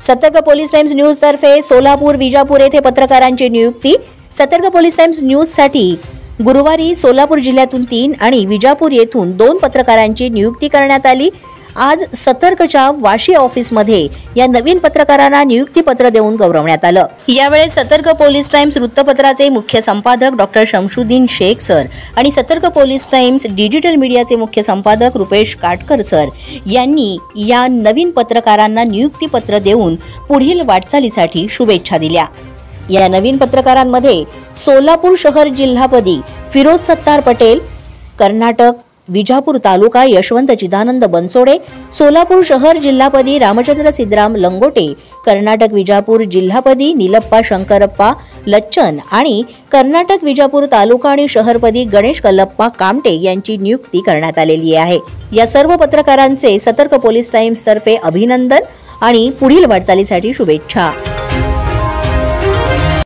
सतर्क police times news तर्फे सोलापूर विजापूर येथे पत्रकारांची नियुक्ती। सतर्क पोलीस टाइम्स न्यूज साठी गुरुवारी सोलापूर जिल्ह्यातून 3 आणि विजापूर येथून 2 पत्रकारांची नियुक्ती करण्यात आली। आज सतर्कच्या वाशी ऑफिस मध्ये या नवीन पत्रकारांना नियुक्ती पत्र देऊन गौरवण्यात आलं। यावेळी सतर्क पोलीस टाइम्स वृत्तपत्राचे मुख्य संपादक डॉक्टर शमशुद्दीन शेख सर आणि सतर्क पोलीस टाइम्स डिजिटल मीडियाचे मुख्य संपादक रुपेश काटकर सर यांनी या नवीन पत्रकारांना नियुक्ती पत्र देऊन पुढील वाटचालीसाठी शुभेच्छा दिल्या। या नवीन पत्रकारांमध्ये सोलापूर शहर जिल्हापदी फिरोज सत्तार पटेल, कर्नाटक विजापूर तालुका यशवंत चिदानंद बनसोडे, सोलापूर शहर जिल्हापदी रामचंद्र सिद्धराम लंगोटे, कर्नाटक विजापूर जिल्हापदी नीलप्पा शंकरप्पा लच्चन आणि कर्नाटक विजापूर तालुका आणि शहरपदी गणेश कल्लप्पा कामटे यांची नियुक्ती करण्यात आलेली आहे। या सर्व पत्रकारांचे सतर्क पोलीस टाइम्स तर्फे अभिनंदन आणि पुढील वाटचालीसाठी शुभेच्छा।